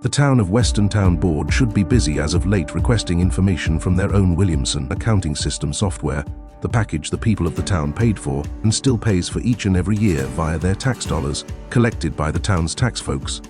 The Town of Weston Town Board should be busy as of late requesting information from their own Williamson accounting system software, the package the people of the town paid for and still pays for each and every year via their tax dollars collected by the town's tax folks,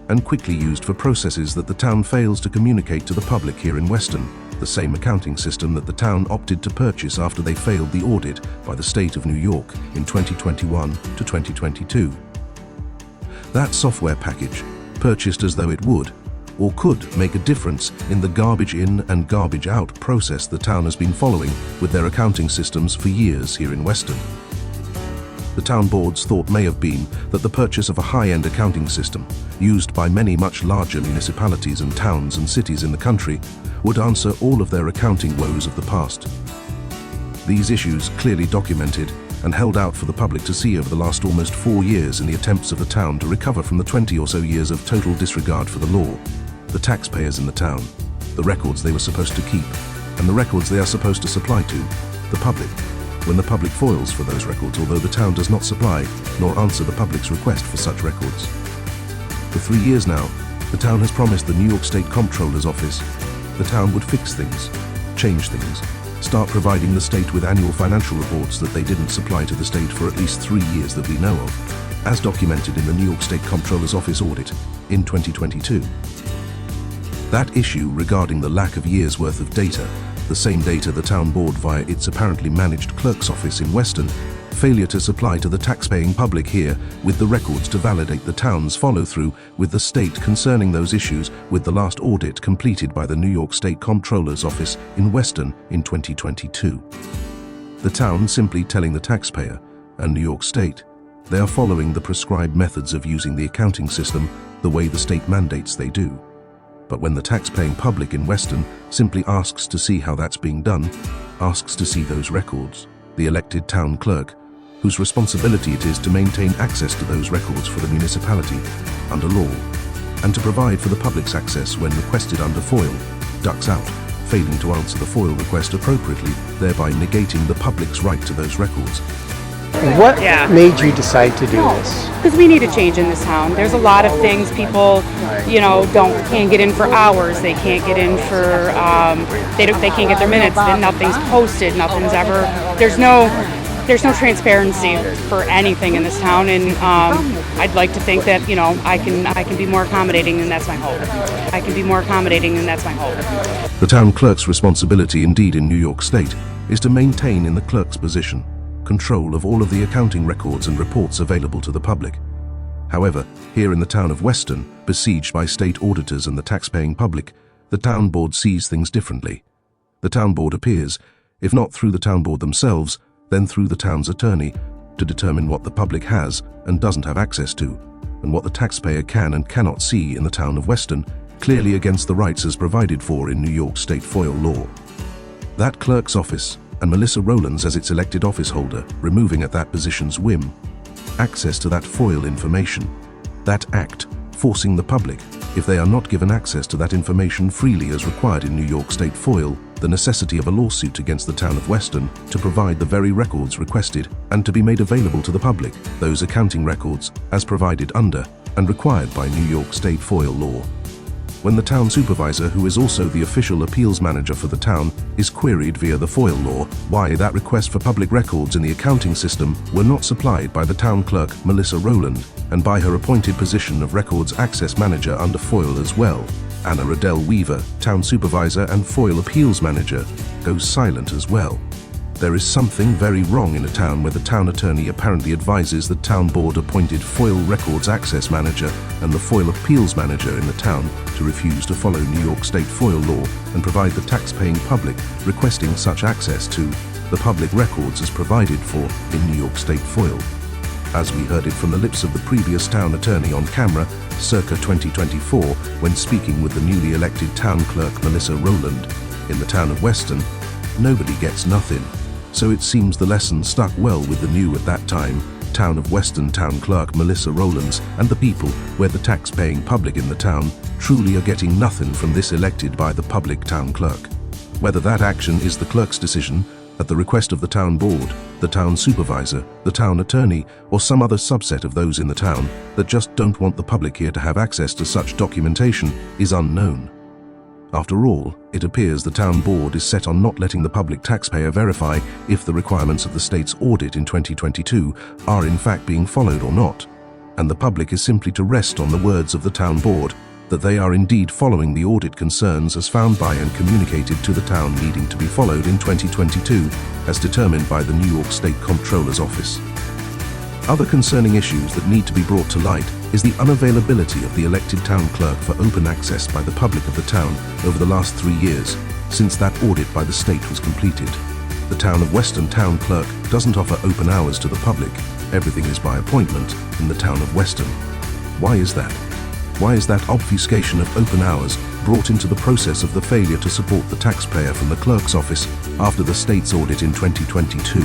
and quickly used for processes that the town fails to communicate to the public here in Weston, the same accounting system that the town opted to purchase after they failed the audit by the state of New York in 2021 to 2022. That software package, purchased as though it would, or could make a difference in the garbage in and garbage out process the town has been following with their accounting systems for years here in Weston. The town board's thought may have been that the purchase of a high-end accounting system, used by many much larger municipalities and towns and cities in the country, would answer all of their accounting woes of the past. These issues clearly documented and held out for the public to see over the last almost 4 years in the attempts of the town to recover from the 20 or so years of total disregard for the law, the taxpayers in the town, the records they were supposed to keep, and the records they are supposed to supply to, the public, when the public foils for those records, although the town does not supply nor answer the public's request for such records. For 3 years now, the town has promised the New York State Comptroller's Office the town would fix things, change things, start providing the state with annual financial reports that they didn't supply to the state for at least 3 years that we know of, as documented in the New York State Comptroller's Office audit in 2022. That issue regarding the lack of years' worth of data, the same data the town board via its apparently managed clerk's office in Weston, failure to supply to the tax-paying public here with the records to validate the town's follow-through with the state concerning those issues with the last audit completed by the New York State Comptroller's Office in Weston in 2022. The town simply telling the taxpayer and New York State they are following the prescribed methods of using the accounting system the way the state mandates they do. But when the tax-paying public in Weston simply asks to see how that's being done, asks to see those records, the elected town clerk, whose responsibility it is to maintain access to those records for the municipality under law, and to provide for the public's access when requested under FOIL, ducks out, failing to answer the FOIL request appropriately, thereby negating the public's right to those records. What made you decide to do this? Because we need a change in this town. There's a lot of things people, can't get in for hours. They can't get in for, they can't get their minutes. Then nothing's posted. Nothing's ever. There's no transparency for anything in this town, and I'd like to think that I can be more accommodating, and that's my hope. I can be more accommodating, and that's my hope. The town clerk's responsibility, indeed in New York State, is to maintain in the clerk's position control of all of the accounting records and reports available to the public. However, here in the town of Weston, besieged by state auditors and the tax-paying public, the town board sees things differently. The town board appears, if not through the town board themselves, then through the town's attorney, to determine what the public has and doesn't have access to, and what the taxpayer can and cannot see in the town of Weston, clearly against the rights as provided for in New York State FOIL law. That clerk's office, and Melissa Rowlands as its elected office holder, removing at that position's whim access to that FOIL information, that act forcing the public, if they are not given access to that information freely as required in New York State FOIL, the necessity of a lawsuit against the town of Weston to provide the very records requested and to be made available to the public, those accounting records as provided under and required by New York State FOIL law. When the town supervisor, who is also the official appeals manager for the town, is queried via the FOIL law why that request for public records in the accounting system were not supplied by the town clerk Melissa Rowland and by her appointed position of records access manager under FOIL as well, Anna Riddell Weaver, town supervisor and FOIL appeals manager, goes silent as well. There is something very wrong in a town where the town attorney apparently advises the town board appointed FOIL records access manager and the FOIL appeals manager in the town to refuse to follow New York State FOIL law and provide the tax-paying public requesting such access to the public records as provided for in New York State FOIL. As we heard it from the lips of the previous town attorney on camera, circa 2024, when speaking with the newly elected town clerk Melissa Rowland in the town of Weston, nobody gets nothing. So it seems the lesson stuck well with the new at that time town of Weston town clerk Melissa Rowlands and the people where the tax-paying public in the town truly are getting nothing from this elected by the public town clerk. Whether that action is the clerk's decision at the request of the town board, the town supervisor, the town attorney, or some other subset of those in the town that just don't want the public here to have access to such documentation, is unknown. After all, it appears the town board is set on not letting the public taxpayer verify if the requirements of the state's audit in 2022 are in fact being followed or not, and the public is simply to rest on the words of the town board that they are indeed following the audit concerns as found by and communicated to the town needing to be followed in 2022, as determined by the New York State Comptroller's Office. Other concerning issues that need to be brought to light is the unavailability of the elected town clerk for open access by the public of the town over the last 3 years, since that audit by the state was completed. The town of Weston town clerk doesn't offer open hours to the public. Everything is by appointment in the town of Weston. Why is that? Why is that obfuscation of open hours brought into the process of the failure to support the taxpayer from the clerk's office after the state's audit in 2022?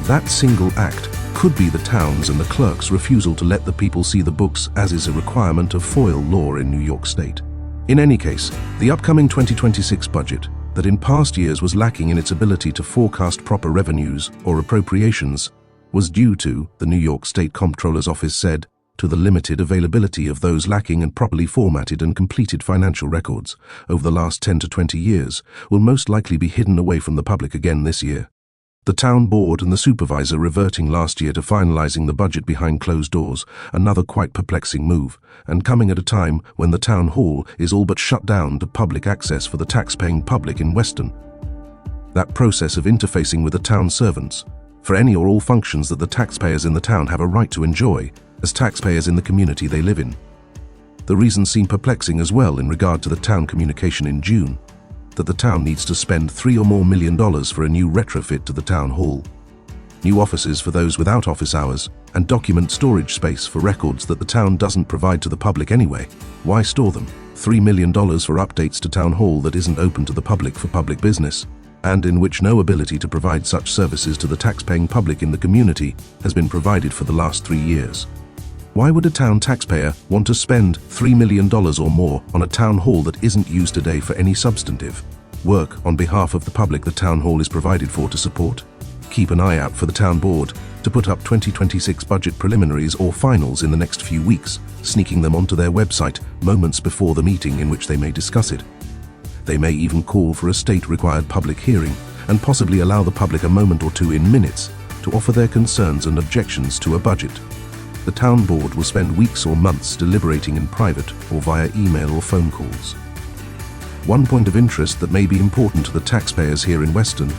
That single act could be the town's and the clerk's refusal to let the people see the books, as is a requirement of FOIL law in New York State. In any case, the upcoming 2026 budget, that in past years was lacking in its ability to forecast proper revenues or appropriations, was due to, the New York State Comptroller's Office said, to the limited availability of those lacking in properly formatted and completed financial records over the last 10 to 20 years, will most likely be hidden away from the public again this year. The town board and the supervisor reverting last year to finalizing the budget behind closed doors, another quite perplexing move, and coming at a time when the town hall is all but shut down to public access for the tax-paying public in Weston. That process of interfacing with the town servants, for any or all functions that the taxpayers in the town have a right to enjoy, as taxpayers in the community they live in. The reasons seem perplexing as well in regard to the town communication in June, that the town needs to spend $3 or more million for a new retrofit to the town hall, new offices for those without office hours, and document storage space for records that the town doesn't provide to the public anyway. Why store them? $3 million for updates to town hall that isn't open to the public for public business, and in which no ability to provide such services to the tax-paying public in the community has been provided for the last 3 years. Why would a town taxpayer want to spend $3 million or more on a town hall that isn't used today for any substantive work on behalf of the public the town hall is provided for to support? Keep an eye out for the town board to put up 2026 budget preliminaries or finals in the next few weeks, sneaking them onto their website moments before the meeting in which they may discuss it. They may even call for a state-required public hearing and possibly allow the public a moment or two in minutes to offer their concerns and objections to a budget. The town board will spend weeks or months deliberating in private or via email or phone calls. One point of interest that may be important to the taxpayers here in Weston: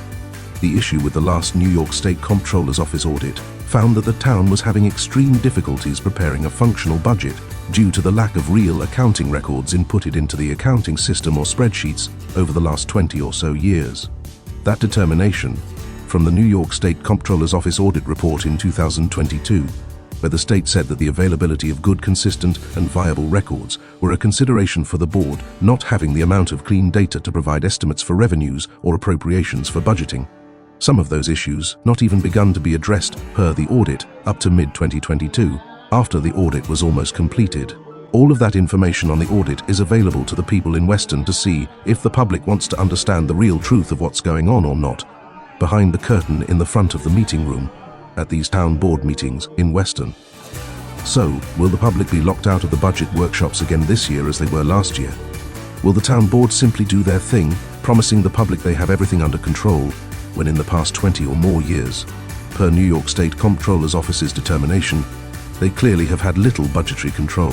the issue with the last New York State Comptroller's Office audit found that the town was having extreme difficulties preparing a functional budget due to the lack of real accounting records inputted into the accounting system or spreadsheets over the last 20 or so years. That determination, from the New York State Comptroller's Office audit report in 2022, where the state said that the availability of good, consistent, and viable records were a consideration for the board not having the amount of clean data to provide estimates for revenues or appropriations for budgeting. Some of those issues not even begun to be addressed per the audit up to mid-2022, after the audit was almost completed. All of that information on the audit is available to the people in Weston to see if the public wants to understand the real truth of what's going on or not, behind the curtain in the front of the meeting room at these town board meetings in Weston. So, will the public be locked out of the budget workshops again this year as they were last year? Will the town board simply do their thing, promising the public they have everything under control, when in the past 20 or more years, per New York State Comptroller's Office's determination, they clearly have had little budgetary control?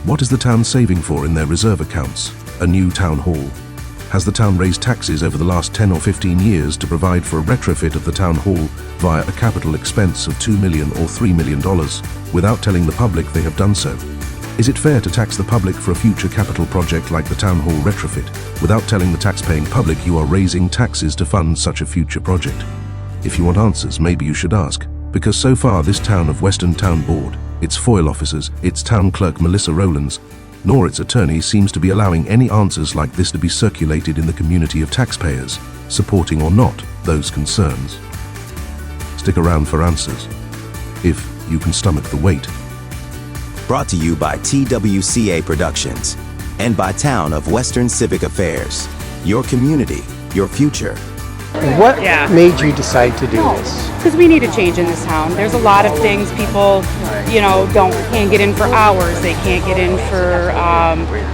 What is the town saving for in their reserve accounts? A new town hall. Has the town raised taxes over the last 10 or 15 years to provide for a retrofit of the town hall via a capital expense of $2 million or $3 million without telling the public they have done so? Is it fair to tax the public for a future capital project like the town hall retrofit without telling the tax-paying public you are raising taxes to fund such a future project? If you want answers, maybe you should ask, because so far this town of Weston Town Board, its FOIL officers, its town clerk Melissa Rowlands, nor its attorney seems to be allowing any answers like this to be circulated in the community of taxpayers, supporting or not those concerns. Stick around for answers, if you can stomach the wait. Brought to you by TWCA Productions and by Town of Western Civic Affairs. Your community, your future. What Yeah. made you decide to do this? Because we need a change in this town. There's a lot of things people, can't get in for hours. They can't get in for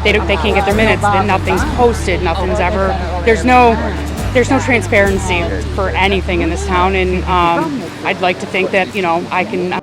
they can't get their minutes. Then nothing's posted. Nothing's ever. There's no transparency for anything in this town, and I'd like to think that I'm